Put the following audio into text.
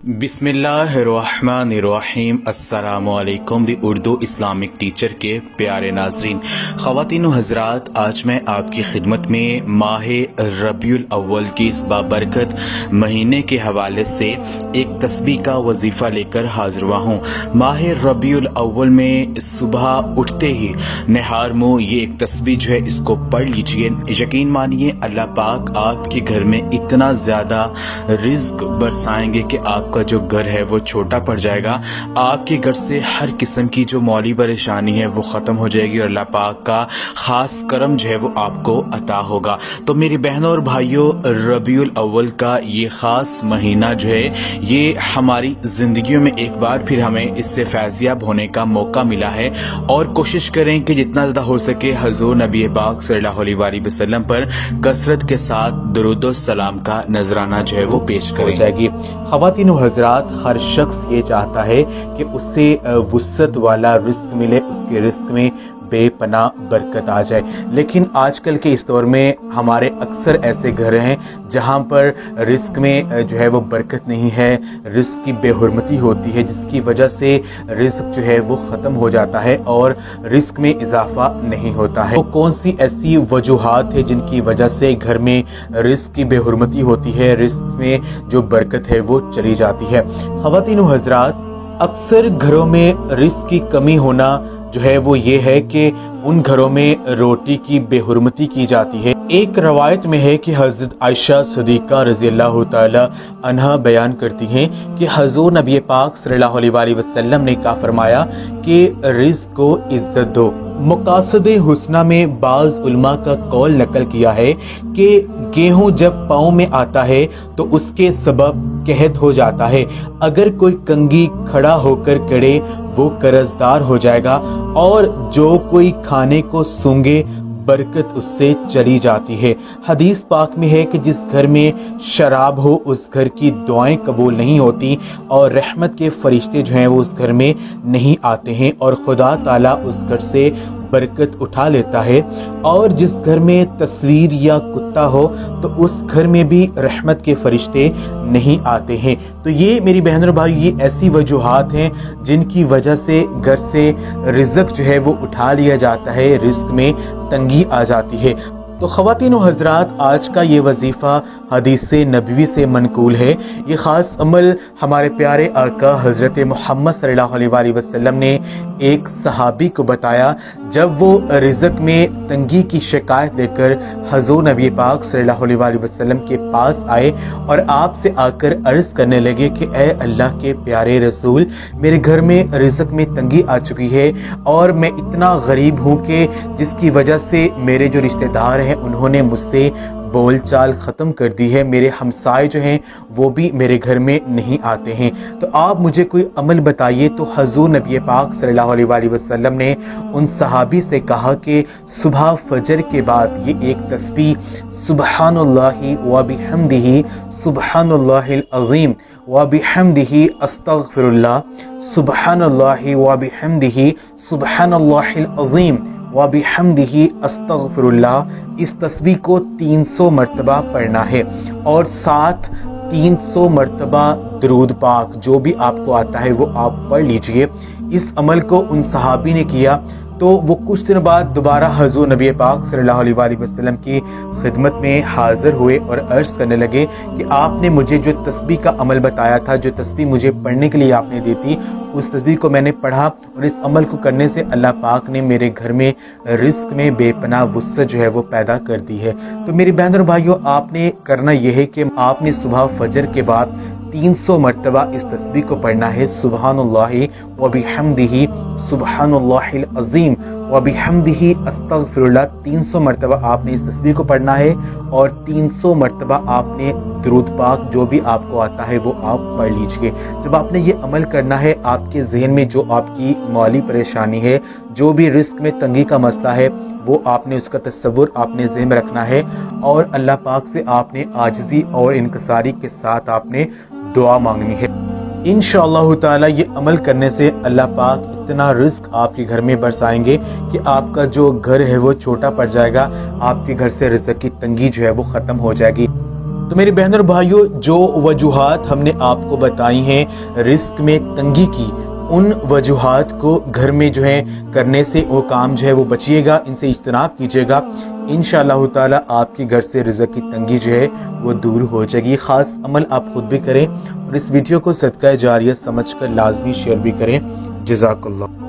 बिस्मिल्लाहिर्रहमानिर्रहीम। अस्सलामु अलैकुम। दी उर्दू इस्लामिक टीचर के प्यारे नाज़रीन, ख़वातीन व हज़रात, आज मैं आपकी खिदमत में माह रबीउल अव्वल की इस बाबरकत महीने के हवाले से एक तस्बीह का वजीफ़ा लेकर हाजिर हुआ हूँ। माह रबीउल अव्वल में सुबह उठते ही निहार मुँह ये एक तस्बीह जो है इसको पढ़ लीजिए। यकीन मानिए अल्लाह पाक आपके घर में इतना ज़्यादा रिज़्क बरसाएंगे कि आपका जो घर है वो छोटा पड़ जाएगा। आपके घर से हर किस्म की जो मौली परेशानी है वो ख़त्म हो जाएगी और अल्लाह पाक का ख़ास करम जो है वो आपको अता होगा। तो मेरी बहनों और भाइयों, रबीउल अव्वल का ये ख़ास महीना जो है ये हमारी ज़िंदगियों में एक बार फिर हमें इससे फैज़याब होने का मौका मिला है और कोशिश करें कि जितना ज़्यादा हो सके हज़ूर नबी पाक सल्लल्लाहु अलैहि वसल्लम पर कसरत के साथ दुरूद व सलाम का नजराना जो है वो पेश करें जाएगी। ख़वातीन व हज़रात, हर शख्स ये चाहता है कि उससे वुसअत वाला रिस्क मिले, उसके रिस्क में बेपनाह बरकत आ जाए। लेकिन आजकल के इस दौर में हमारे अक्सर ऐसे घर हैं जहां पर रिस्क में जो है वो बरकत नहीं है, रिस्क की बेहुरमती होती है, जिसकी वजह से रिस्क जो है वो ख़त्म हो जाता है और रिस्क में इजाफा नहीं होता है। तो कौन सी ऐसी वजूहात है जिनकी वजह से घर में रिस्क की बेहुरमती होती है, रिस्क में जो बरकत है वो चली जाती है? ख़वातीन व हज़रात, अक्सर घरों में रिस्क की कमी होना जो है वो ये है कि उन घरों में रोटी की बेहुरमती की जाती है। एक रवायत में है कि हज़रत आयशा सिद्दीक़ा रज़ियल्लाहु ताला अन्हा बयान करती हैं कि हज़ूर नबी पाक सल्लल्लाहु अलैहि वसल्लम ने कहा फरमाया कि रिज़्क़ को इज्जत दो। मुक़ासद हुस्ना में बाज़ उलमा का कौल नकल किया है कि गेहूं जब पाँव में आता है तो उसके सबब कहत हो जाता है। अगर कोई कंगी खड़ा होकर करे वो कर्जदार हो जाएगा और जो कोई खाने को सूंघे बरकत उससे चली जाती है। हदीस पाक में है कि जिस घर में शराब हो उस घर की दुआएं कबूल नहीं होती और रहमत के फरिश्ते जो हैं वो उस घर में नहीं आते हैं और खुदा ताला उस घर से बरकत उठा लेता है। और जिस घर में तस्वीर या कुत्ता हो तो उस घर में भी रहमत के फरिश्ते नहीं आते हैं। तो ये मेरी बहनों भाई, ये ऐसी वजूहात हैं जिनकी वजह से घर से रिज़्क़ जो है वो उठा लिया जाता है, रिज़्क़ में तंगी आ जाती है। तो ख़वातीन व हज़रात, आज का ये वजीफ़ा हदीस नबवी से मनकूल है। ये ख़ास अमल हमारे प्यारे आका हज़रत मोहम्मद सल्लल्लाहु अलैहि वसल्लम ने एक सहाबी को बताया जब वो रिज़्क़ में तंगी की शिकायत लेकर हज़ूर नबी पाक सल्लल्लाहु अलैहि वसल्लम के पास आए और आपसे आकर अर्ज़ करने लगे कि ए अल्लाह के प्यारे रसूल, मेरे घर में रिज़्क़ में तंगी आ चुकी है और मैं इतना गरीब हूँ कि जिसकी वजह से मेरे जो रिश्तेदार हैं उन्होंने मुझसे बोलचाल ख़त्म कर दी है, मेरे हमसाए जो हैं वो भी मेरे घर में नहीं आते हैं, तो आप मुझे कोई अमल बताइए। तो हज़ूर नबी पाक सल्लल्लाहु अलैहि वसल्लम ने उन सहाबी से कहा कि सुबह फजर के बाद ये एक तस्बीह सुब्हानल्लाहि व बिहम्दिही सुब्हानल्लाहिल अज़ीम व बिहम्दिही अस्तग़फिरुल्लाह सुब्हानल्लाहि व बिहम्दिही सुब्हानल्लाहिल अज़ीम व बिहम्दिही अस्तग़फिरुल्लाह, इस तस्बीह को 300 मरतबा पढ़ना है और साथ 300 मरतबा दरूद पाक जो भी आपको आता है वो आप पढ़ लीजिए। इस अमल को उन सहाबी ने किया तो वो कुछ दिन बाद दोबारा हज़ूर नबी पाक सल्लल्लाहु अलैहि वसल्लम की खिदमत में हाजिर हुए और अर्ज़ करने लगे कि आपने मुझे जो तस्बीह का अमल बताया था, जो तस्बीह मुझे पढ़ने के लिए आपने दी थी, उस तस्बीह को मैंने पढ़ा और इस अमल को करने से अल्लाह पाक ने मेरे घर में रिज़्क़ में बेपनाह वुसअत जो है वो पैदा कर दी है। तो मेरी बहनों और भाइयों, आपने करना यह है कि आपने सुबह फजर के बाद 300 मरतबा इस तस्बीह को पढ़ना है। सुब्हानल्लाहि व बिहम्दिही सुब्हानल्लाहिल अज़ीम व बिहम्दिही अस्तग़फिरुल्लाह, 300 मरतबा आपने इस तस्बीह को पढ़ना है और 300 मरतबा आपने दुरूद पाक जो भी आपको आता है वो आप पढ़ लीजिए। जब आपने ये अमल करना है, आपके जहन में जो आपकी माली परेशानी है, जो भी रिस्क में तंगी का मसला है, वो आपने उसका तस्वुर आपने ज़हन में रखना है और अल्लाह पाक से आपने आजिज़ी और इनकसारी के साथ आपने दुआ मांगनी है। इंशाअल्लाह ताला ये अमल करने से अल्लाह पाक इतना रिस्क आपके घर में बरसाएंगे कि आपका जो घर है वो छोटा पड़ जाएगा, आपके घर से रिज़्क़ की तंगी जो है वो ख़त्म हो जाएगी। تو میرے بہن اور بھائیوں، جو وجوہات ہم نے آپ کو بتائی ہیں رزق میں تنگی کی، ان وجوہات کو گھر میں جو ہے کرنے سے وہ کام جو ہے وہ بچیے گا، ان سے اجتناب کیجیے گا، انشاءاللہ تعالی آپ کے گھر سے رزق کی تنگی جو ہے وہ دور ہو جائے گی۔ خاص عمل آپ خود بھی کریں اور اس ویڈیو کو صدقہ جاریہ سمجھ کر لازمی شیئر بھی کریں۔ جزاک اللہ۔